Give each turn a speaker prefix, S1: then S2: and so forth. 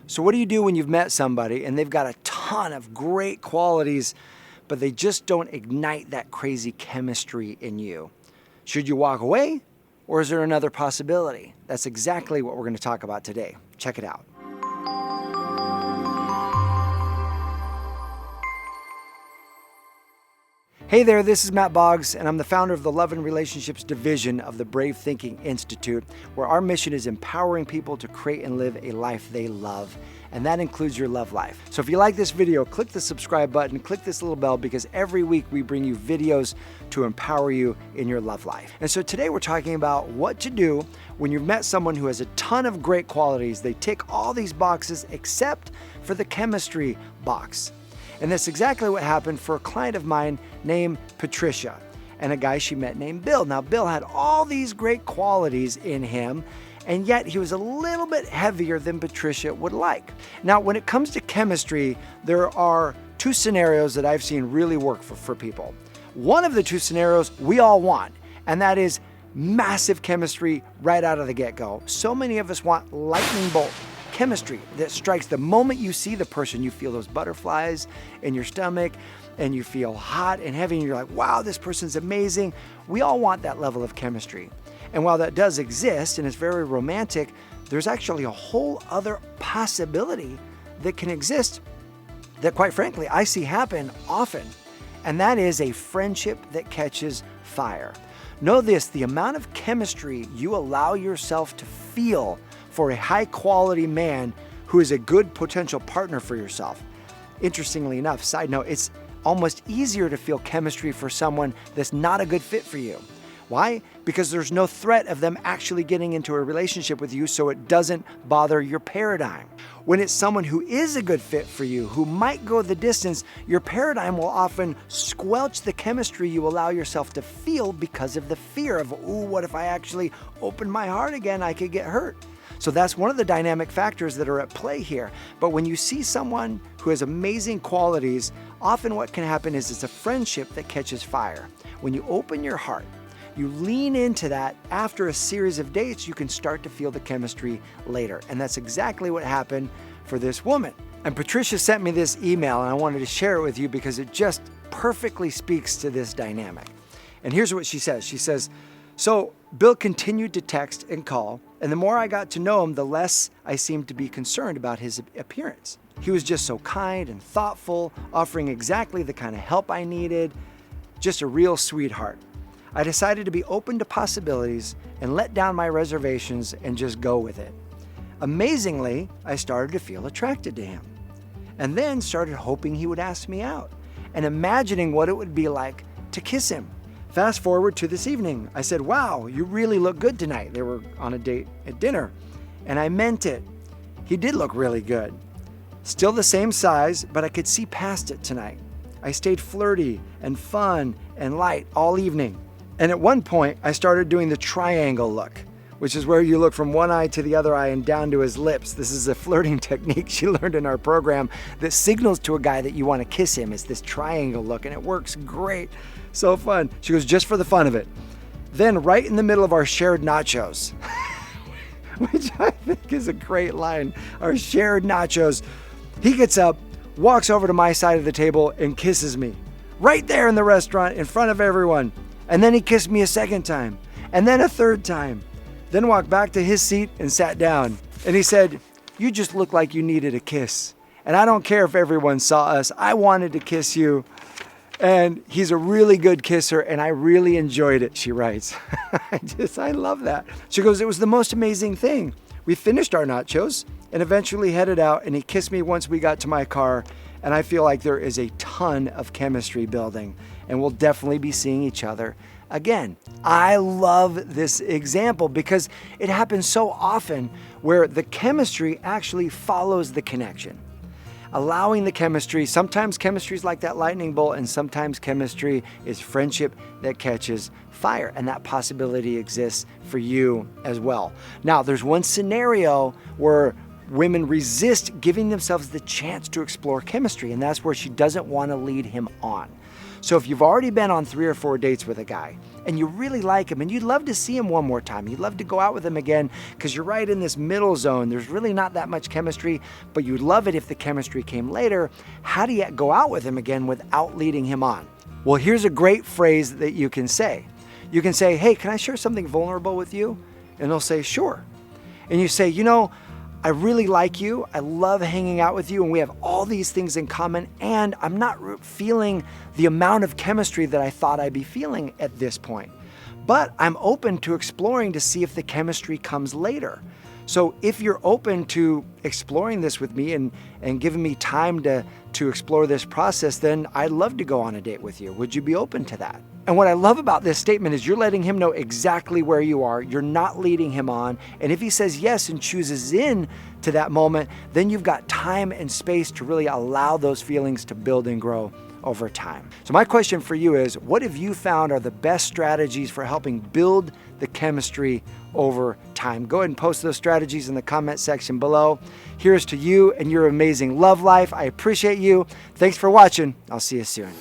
S1: So what do you do when you've met somebody and they've got a ton of great qualities, but they just don't ignite that crazy chemistry in you? Should you walk away, or is there another possibility? That's exactly what we're going to talk about today. Check it out. Hey there, this is Matt Boggs, and I'm the founder of the Love and Relationships Division of the Brave Thinking Institute, where our mission is empowering people to create and live a life they love, and that includes your love life. So if you like this video, click the subscribe button, click this little bell, because every week we bring you videos to empower you in your love life. And so today we're talking about what to do when you've met someone who has a ton of great qualities. They tick all these boxes except for the chemistry box. And that's exactly what happened for a client of mine named Patricia and a guy she met named Bill. Now, Bill had all these great qualities in him, and yet he was a little bit heavier than Patricia would like. Now, when it comes to chemistry, there are two scenarios that I've seen really work for people. One of the two scenarios we all want, and that is massive chemistry right out of the get-go. So many of us want lightning bolt chemistry that strikes the moment you see the person. You feel those butterflies in your stomach and you feel hot and heavy and you're like, wow, this person's amazing. We all want that level of chemistry. And while that does exist and it's very romantic, there's actually a whole other possibility that can exist that, quite frankly, I see happen often. And that is a friendship that catches fire. Know this, the amount of chemistry you allow yourself to feel for a high-quality man who is a good potential partner for yourself. Interestingly enough, side note, it's almost easier to feel chemistry for someone that's not a good fit for you. Why? Because there's no threat of them actually getting into a relationship with you, so it doesn't bother your paradigm. When it's someone who is a good fit for you, who might go the distance, your paradigm will often squelch the chemistry you allow yourself to feel because of the fear of, ooh, what if I actually open my heart again? I could get hurt. So that's one of the dynamic factors that are at play here. But when you see someone who has amazing qualities, often what can happen is it's a friendship that catches fire. When you open your heart, you lean into that, after a series of dates, you can start to feel the chemistry later. And that's exactly what happened for this woman. And Patricia sent me this email, and I wanted to share it with you because it just perfectly speaks to this dynamic. And here's what she says. She says, so Bill continued to text and call, and the more I got to know him, the less I seemed to be concerned about his appearance. He was just so kind and thoughtful, offering exactly the kind of help I needed, just a real sweetheart. I decided to be open to possibilities and let down my reservations and just go with it. Amazingly, I started to feel attracted to him, and then started hoping he would ask me out and imagining what it would be like to kiss him. Fast forward to this evening. I said, wow, you really look good tonight. They were on a date at dinner, and I meant it. He did look really good. Still the same size, but I could see past it tonight. I stayed flirty and fun and light all evening. And at one point, I started doing the triangle look, which is where you look from one eye to the other eye and down to his lips. This is a flirting technique she learned in our program that signals to a guy that you want to kiss him. It's this triangle look, and it works great. So fun. She goes, just for the fun of it. Then right in the middle of our shared nachos, which I think is a great line, our shared nachos, he gets up, walks over to my side of the table and kisses me. Right there in the restaurant in front of everyone. And then he kissed me a second time, and then a third time, then walked back to his seat and sat down. And he said, you just look like you needed a kiss. And I don't care if everyone saw us. I wanted to kiss you. And he's a really good kisser, and I really enjoyed it, she writes. I love that. She goes, it was the most amazing thing. We finished our nachos and eventually headed out, and he kissed me once we got to my car. And I feel like there is a ton of chemistry building, and we'll definitely be seeing each other again. I love this example because it happens so often where the chemistry actually follows the connection. Allowing the chemistry, sometimes chemistry is like that lightning bolt, and sometimes chemistry is friendship that catches fire, and that possibility exists for you as well. Now, there's one scenario where women resist giving themselves the chance to explore chemistry, and that's where she doesn't want to lead him on. So if you've already been on 3 or 4 dates with a guy and you really like him and you'd love to see him one more time, you'd love to go out with him again because you're right in this middle zone, there's really not that much chemistry, but you'd love it if the chemistry came later, how do you go out with him again without leading him on? Well, here's a great phrase that you can say. You can say, hey, can I share something vulnerable with you? And they'll say, sure. And you say, I really like you. I love hanging out with you, and we have all these things in common, and I'm not feeling the amount of chemistry that I thought I'd be feeling at this point. But I'm open to exploring to see if the chemistry comes later. So if you're open to exploring this with me and giving me time to explore this process, then I'd love to go on a date with you. Would you be open to that? And what I love about this statement is you're letting him know exactly where you are. You're not leading him on. And if he says yes and chooses in to that moment, then you've got time and space to really allow those feelings to build and grow over time. So my question for you is, what have you found are the best strategies for helping build the chemistry over time? Go ahead and post those strategies in the comment section below. Here's to you and your amazing love life. I appreciate you. Thanks for watching. I'll see you soon.